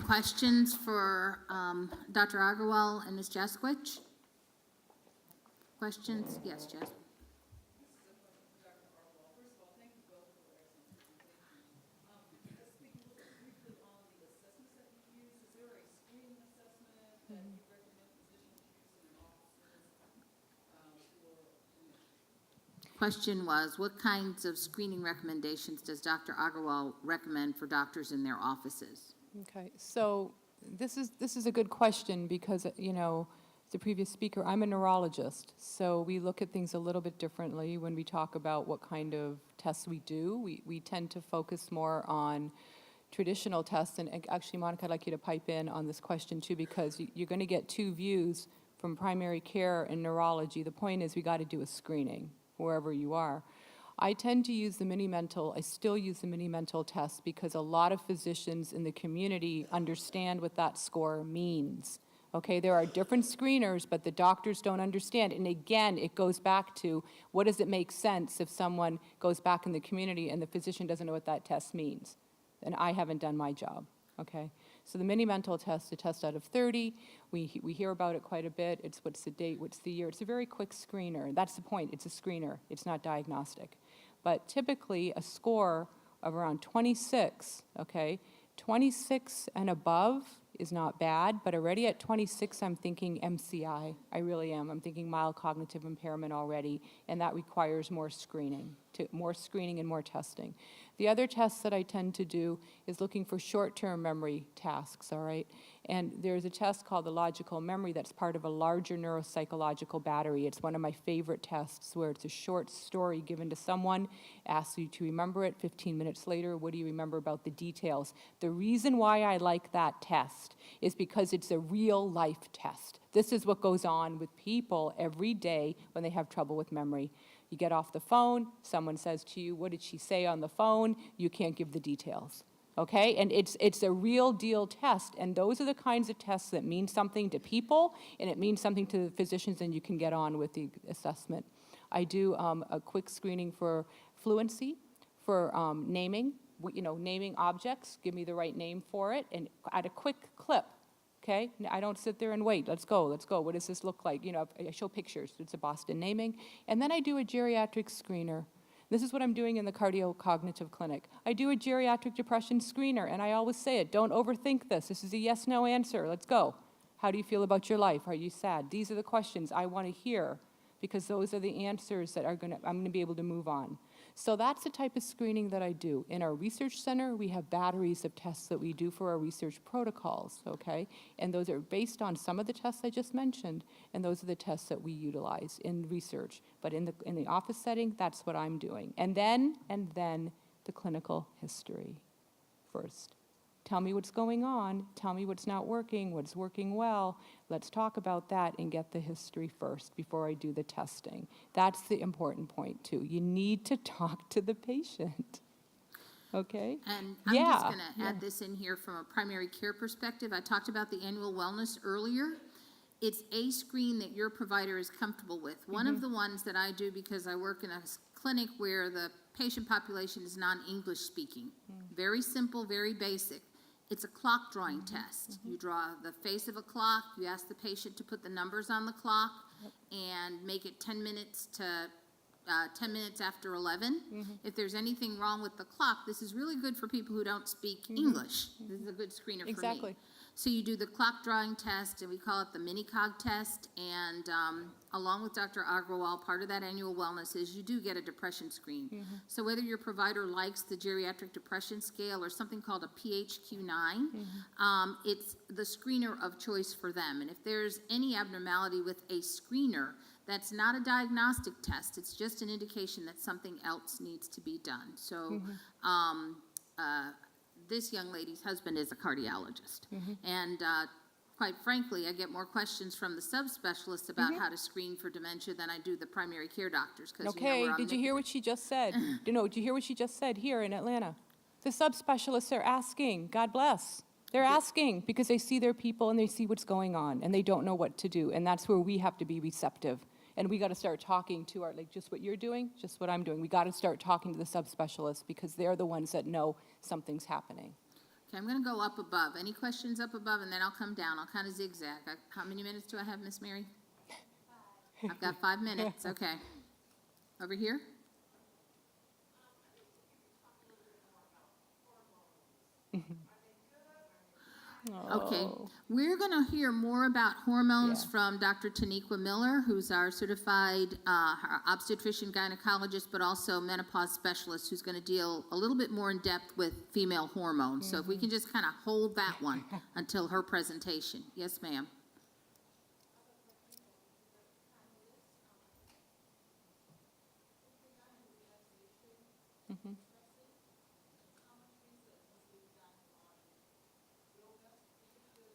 questions for Dr. Agarwal and Ms. Jaskowicz? Questions? Yes, Jess. Question was, what kinds of screening recommendations does Dr. Agarwal recommend for doctors in their offices? Okay, so this is a good question because, the previous speaker, I'm a neurologist, so we look at things a little bit differently when we talk about what kind of tests we do. We tend to focus more on traditional tests, and actually, Monica, I'd like you to pipe in on this question too, because you're going to get two views from primary care and neurology. The point is we got to do a screening wherever you are. I tend to use the Mini-Mental. I still use the Mini-Mental test because a lot of physicians in the community understand what that score means. Okay, there are different screeners, but the doctors don't understand. And again, it goes back to what does it make sense if someone goes back in the community and the physician doesn't know what that test means? And I haven't done my job. Okay, so the Mini-Mental test, a test out of 30, we hear about it quite a bit. It's what's the date, what's the year. It's a very quick screener. That's the point. It's a screener. It's not diagnostic. But typically a score of around 26, okay, 26 and above is not bad, but already at 26 I'm thinking MCI. I really am. I'm thinking mild cognitive impairment already, and that requires more screening and more testing. The other tests that I tend to do is looking for short-term memory tasks, all right? And there's a test called the logical memory that's part of a larger neuropsychological battery. It's one of my favorite tests where it's a short story given to someone, asks you to remember it, 15 minutes later, what do you remember about the details? The reason why I like that test is because it's a real-life test. This is what goes on with people every day when they have trouble with memory. You get off the phone, someone says to you, what did she say on the phone? You can't give the details, okay? And it's a real deal test, and those are the kinds of tests that mean something to people, and it means something to the physicians, and you can get on with the assessment. I do a quick screening for fluency, for naming, naming objects, give me the right name for it, and at a quick clip. Okay, I don't sit there and wait. Let's go. What does this look like? I show pictures. It's a Boston naming. And then I do a geriatric screener. This is what I'm doing in the cardiocognitive clinic. I do a geriatric depression screener, and I always say it, don't overthink this. This is a yes-no answer. Let's go. How do you feel about your life? Are you sad? These are the questions I want to hear because those are the answers that I'm going to be able to move on. So that's the type of screening that I do. In our research center, we have batteries of tests that we do for our research protocols, okay? And those are based on some of the tests I just mentioned, and those are the tests that we utilize in research. But in the office setting, that's what I'm doing. And then the clinical history first. Tell me what's going on. Tell me what's not working, what's working well. Let's talk about that and get the history first before I do the testing. That's the important point, too. You need to talk to the patient. Okay? And I'm just going to add this in here from a primary care perspective. I talked about the annual wellness earlier. It's a screen that your provider is comfortable with. One of the ones that I do because I work in a clinic where the patient population is non-English speaking. Very simple, very basic. It's a clock drawing test. You draw the face of a clock, you ask the patient to put the numbers on the clock and make it 10 minutes to 10 minutes after 11. If there's anything wrong with the clock, this is really good for people who don't speak English. This is a good screener for me. So you do the clock drawing test, and we call it the mini-cog test, and along with Dr. Agarwal, part of that annual wellness is you do get a depression screen. So whether your provider likes the geriatric depression scale or something called a PHQ-9, it's the screener of choice for them. And if there's any abnormality with a screener, that's not a diagnostic test. It's just an indication that something else needs to be done. So this young lady's husband is a cardiologist. And quite frankly, I get more questions from the subspecialists about how to screen for dementia than I do the primary care doctors. Okay, did you hear what she just said? Did you hear what she just said here in Atlanta? The subspecialists are asking, God bless. They're asking because they see their people and they see what's going on and they don't know what to do. And that's where we have to be receptive. And we got to start talking to our, just what you're doing, just what I'm doing. We got to start talking to the subspecialists because they're the ones that know something's happening. Okay, I'm gonna go up above. Any questions up above, and then I'll come down. I'll kind of zigzag. How many minutes do I have, Miss Mary? I've got 5 minutes, okay. Over here? Okay, we're gonna hear more about hormones Yeah. from Dr. Taniqua Miller, who's our certified obstetrician gynecologist, but also menopause specialist, who's gonna deal a little bit more in depth with female hormones. So if we can just kind of hold that one until her presentation. Yes, ma'am.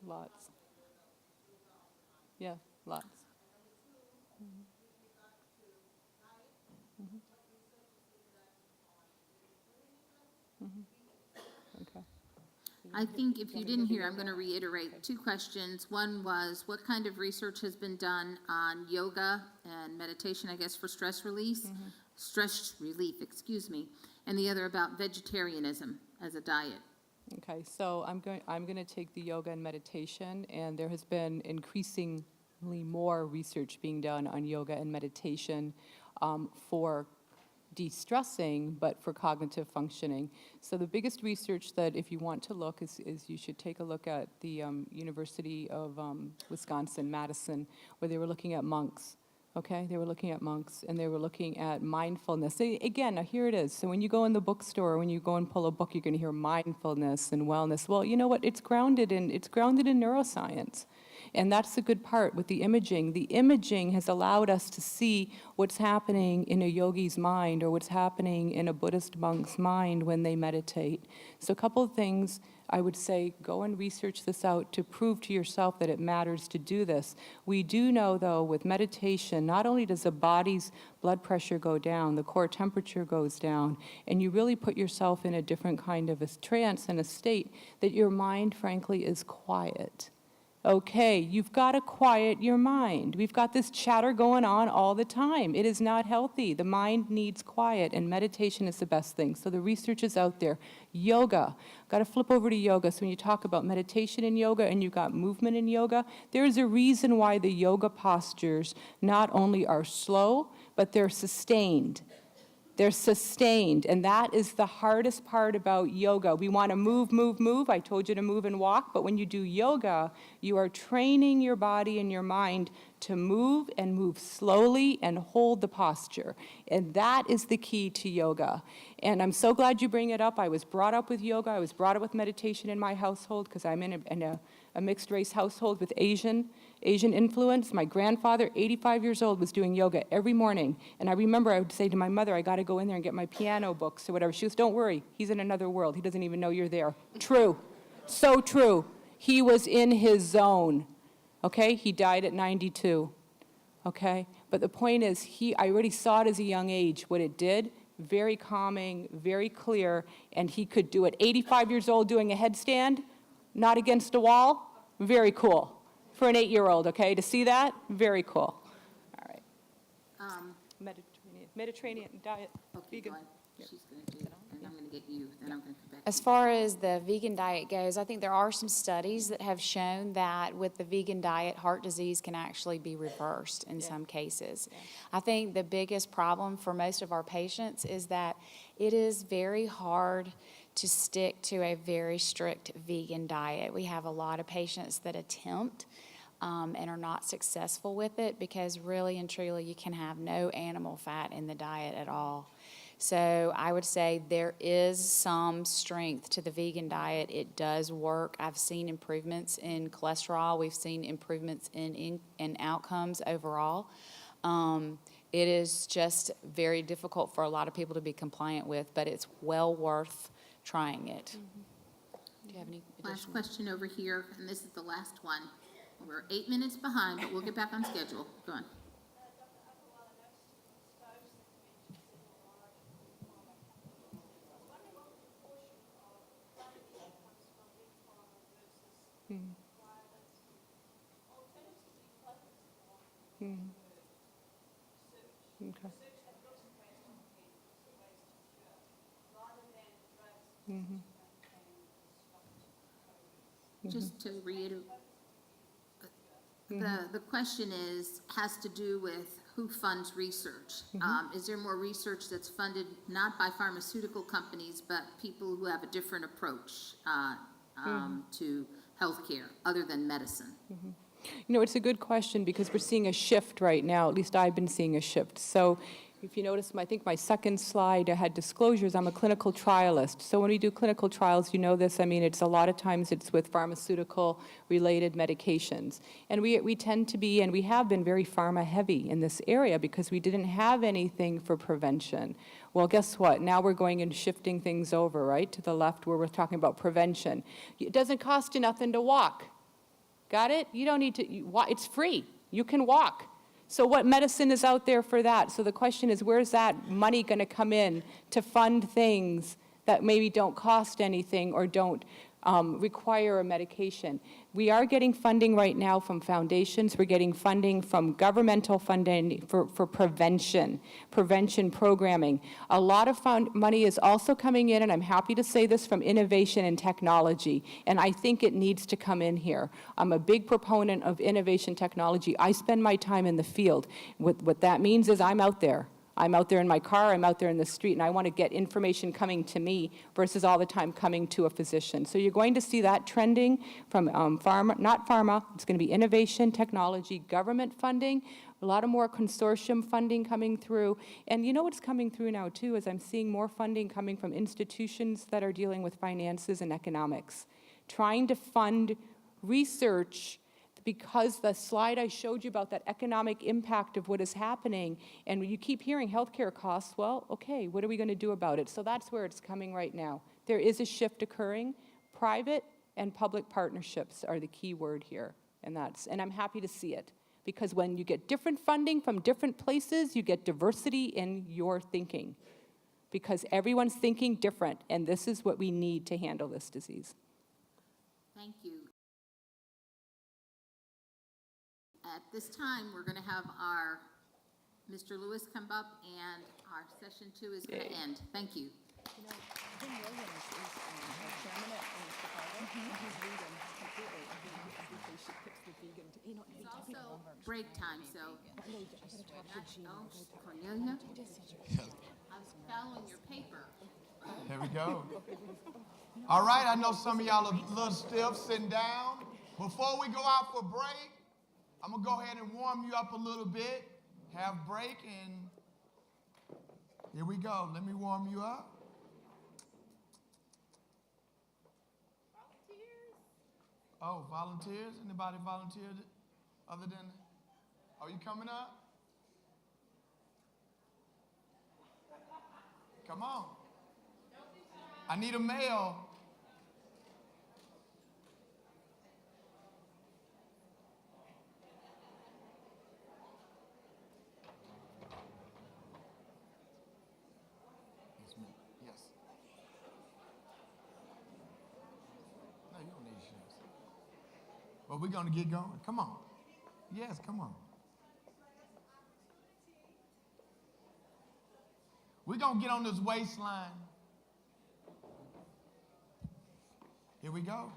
Lots. Yeah, lots. Okay. I think if you didn't hear, I'm going to reiterate 2 questions. One was, what kind of research has been done on yoga and meditation, I guess, for stress release? Stress relief, excuse me. And the other about vegetarianism as a diet. Okay, so I'm going to take the yoga and meditation, and there has been increasingly more research being done on yoga and meditation for de-stressing, but for cognitive functioning. So the biggest research that, if you want to look, is you should take a look at the University of Wisconsin-Madison, where they were looking at monks. Okay, they were looking at monks, and they were looking at mindfulness. Again, now here it is. So when you go in the bookstore, when you go and pull a book, you're going to hear mindfulness and wellness. Well, you know what? It's grounded in neuroscience. And that's the good part with the imaging. The imaging has allowed us to see what's happening in a yogi's mind or what's happening in a Buddhist monk's mind when they meditate. So a couple of things I would say, go and research this out to prove to yourself that it matters to do this. We do know, though, with meditation, not only does the body's blood pressure go down, the core temperature goes down, and you really put yourself in a different kind of a trance and a state that your mind, frankly, is quiet. Okay, you've got to quiet your mind. We've got this chatter going on all the time. It is not healthy. The mind needs quiet, and meditation is the best thing. So the research is out there. Yoga. Got to flip over to yoga. So when you talk about meditation in yoga and you've got movement in yoga, there's a reason why the yoga postures not only are slow, but they're sustained. They're sustained, and that is the hardest part about yoga. We want to move, move, move. I told you to move and walk, but when you do yoga, you are training your body and your mind to move and move slowly and hold the posture. And that is the key to yoga. And I'm so glad you bring it up. I was brought up with yoga. I was brought up with meditation in my household because I'm in a mixed race household with Asian influence. My grandfather, 85 years old, was doing yoga every morning. And I remember I would say to my mother, I got to go in there and get my piano books or whatever. She goes, don't worry, he's in another world. He doesn't even know you're there. True. So true. He was in his zone. Okay? He died at 92. Okay? But the point is, I already saw it as a young age, what it did. Very calming, very clear, and he could do it. 85 years old doing a headstand, not against a wall, very cool. For an 8-year-old, okay, to see that, very cool. All right. Mediterranean diet, Okay, vegan. go ahead. She's going to do it, and I'm going to get you, then I'm going to come back. As far as the vegan diet goes, I think there are some studies that have shown that with the vegan diet, heart disease can actually be reversed in some cases. I think the biggest problem for most of our patients is that it is very hard to stick to a very strict vegan diet. We have a lot of patients that attempt and are not successful with it because really and truly you can have no animal fat in the diet at all. So I would say there is some strength to the vegan diet. It does work. I've seen improvements in cholesterol. We've seen improvements in outcomes overall. It is just very difficult for a lot of people to be compliant with, but it's well worth trying it. Do you have any Last additional? question over here, and this is the last one. We're 8 minutes behind, but we'll get back on schedule. Go on. Okay. just to reiterate, the question has to do with who funds research. Is there more research that's funded not by pharmaceutical companies, but people who have a different approach to healthcare other than medicine? You know, it's a good question because we're seeing a shift right now. At least I've been seeing a shift. So if you notice, I think my second slide, I had disclosures. I'm a clinical trialist. So when we do clinical trials, you know this, I mean, it's a lot of times it's with pharmaceutical-related medications. And we tend to be, and we have been very pharma-heavy in this area because we didn't have anything for prevention. Well, guess what? Now we're going and shifting things over, right, to the left where we're talking about prevention. It doesn't cost you nothing to walk. Got it? You don't need to, it's free. You can walk. So what medicine is out there for that? So the question is, where's that money going to come in to fund things that maybe don't cost anything or don't require a medication? We are getting funding right now from foundations. We're getting funding from governmental funding for prevention programming. A lot of money is also coming in, and I'm happy to say this, from innovation and technology, and I think it needs to come in here. I'm a big proponent of innovation technology. I spend my time in the field. What that means is I'm out there. I'm out there in my car, I'm out there in the street, and I want to get information coming to me versus all the time coming to a physician. So you're going to see that trending from pharma, not pharma, it's going to be innovation, technology, government funding, a lot of more consortium funding coming through. And you know what's coming through now, too, is I'm seeing more funding coming from institutions that are dealing with finances and economics, trying to fund research because the slide I showed you about that economic impact of what is happening, and you keep hearing healthcare costs, well, okay, what are we going to do about it? So that's where it's coming right now. There is a shift occurring. Private and public partnerships are the key word here, and I'm happy to see it, because when you get different funding from different places, you get diversity in your thinking, because everyone's thinking different, and this is what we need to handle this disease. Thank you. At this time, we're going to have our Mr. Lewis come up, and our session 2 is going to end. Thank you. You know, Jim Williams is chairman at Chicago, and he's vegan completely. I think they should fix the vegan. It's also break time, so. Oh, Cornelia? I'm following your paper. There we go. All right, I know some of y'all are a little stiff sitting down. Before we go out for break, I'm going to go ahead and warm you up a little bit. Have break, and here we go. Let me warm you up. Volunteers? Oh, volunteers? Anybody volunteered other than? Are you coming up? Come on. I need a male. Yes. No, you don't need shoes. But we're going to get going. Come on. Yes, come on. We're going to get on this waistline. Here we go.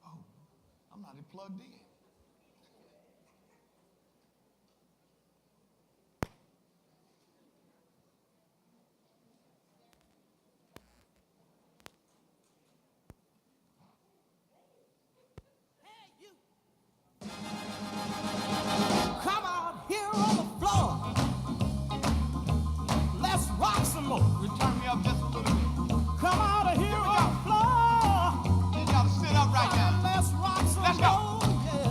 Oh, I'm not plugged in. Come out here on the floor. Let's rock some more. Turn me up just a little bit. Come out here on the floor. Need y'all to sit up right now. Let's rock some Let's go. more. Yeah.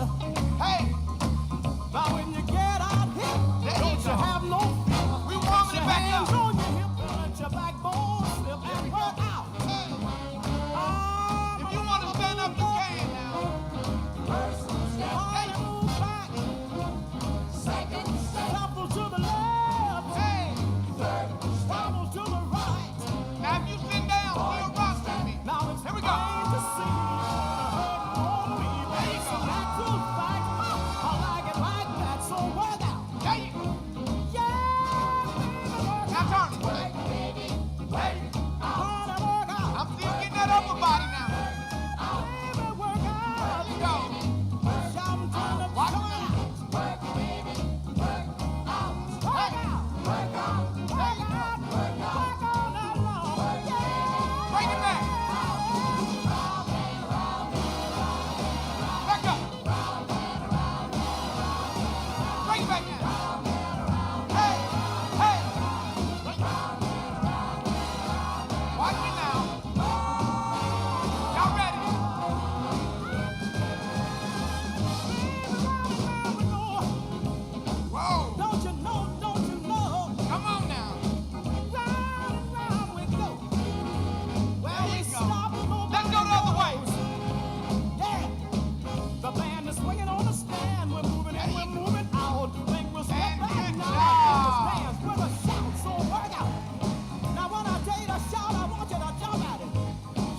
Bring it back. Back up. Bring it back now. Hey, hey. Watch it now. Y'all ready? Whoa. Don't you know? Come on now. Round and round we go. Well, There we you go. stop and nobody Let's go the other way. knows. Yeah. The band is swinging on the stand. We're moving and we're moving out. Think we'll step And back good now. job. The stands with a shout, so work out. Now when I tell you to shout, I want you to jump at it.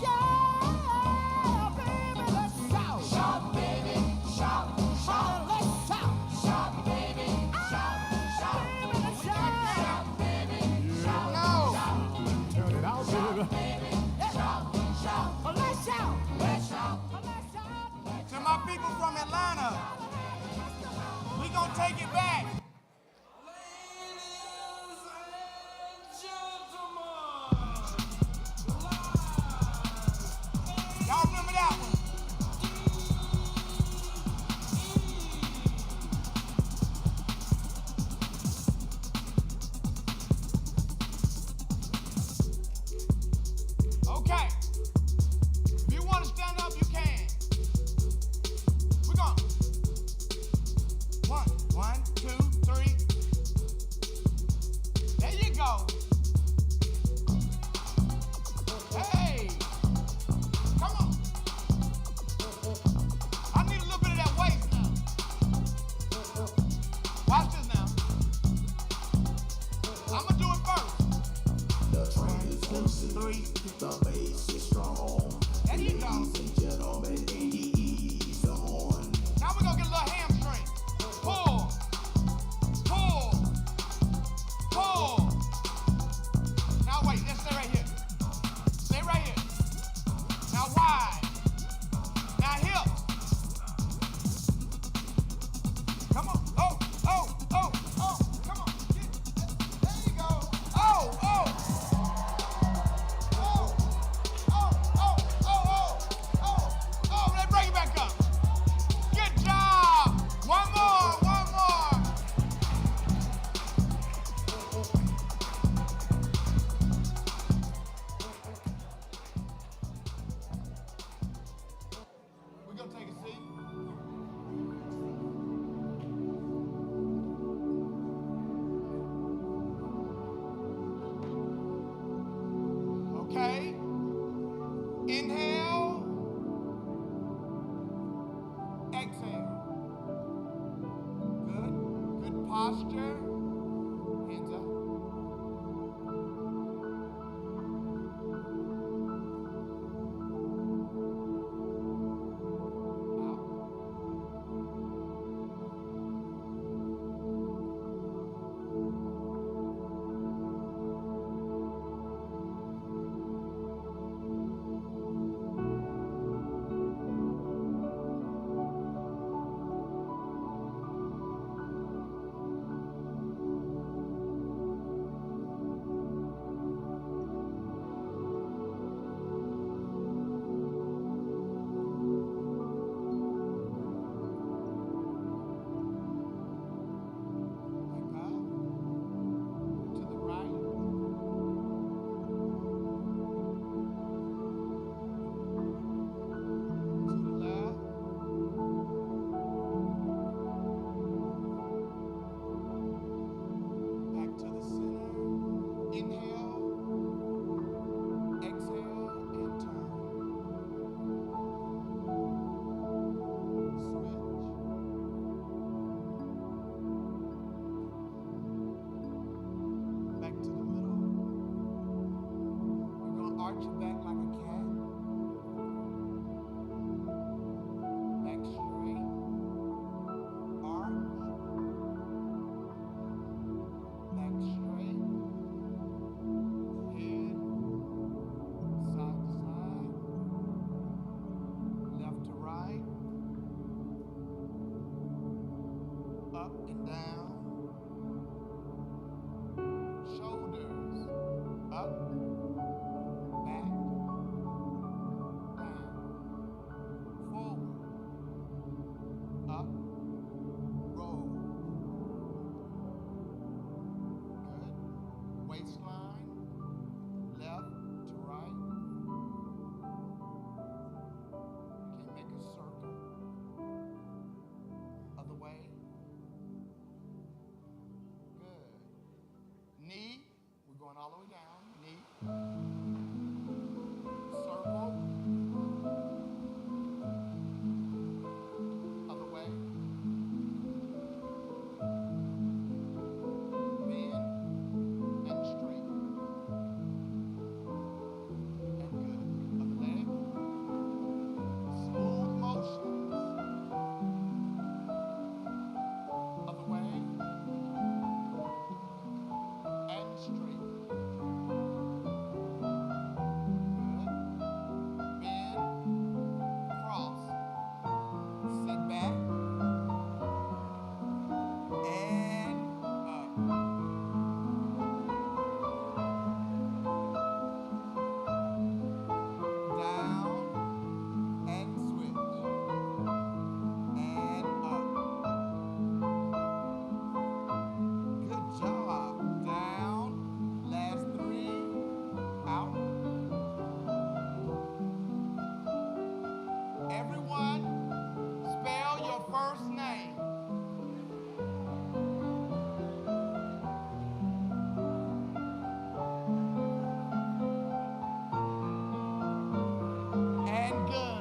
Yeah, baby, let's shout. Shout, baby, shout, shout. Let's shout. Shout, baby, shout, shout. Baby, let's shout. No. Turn it out, baby. Shout, shout. Let's shout. Let's shout. Let's shout. To my people from Atlanta, we gonna take it back. Y'all remember that one? Okay. If you want to stand up, you can. We're going. 1, 2, 3. There you go. Hey. Come on. I need a little bit of that waist now. Watch this now. I'm going to do it first. The train is loose, 3. the bass is strong. There you go. Ladies and gentlemen, and ease on. Now we're going to get a little hamstring. Pull. Pull. Pull. Now wait, let's stay right here. Stay right here. Now wide. Now hip. Come on. Oh, oh, oh, oh. Come on. There you go. Oh, oh. Oh, oh, oh, oh, oh, oh. Oh, let's bring it back up. Good job. One more, one more. We're gonna take a seat. Okay. Inhale. Exhale. Good. Good posture. Hands up. Out. Back up. To the right. To the left. Back to the center. Inhale. Exhale and turn. Switch. Back to the middle. You're gonna arch your back like a cat. Back straight. Arch. Back straight. Head. Side to side. Left to right. Up and down. all the way down. Neat. Circle. Other way. Bend and straight. And good. Other leg. Smooth motions. Other way. And straight. Good. Bend. Cross. Sit back. And up. Down. And switch. And up. Good job. Down. Last 3. Out. Everyone, spell your first name. And good.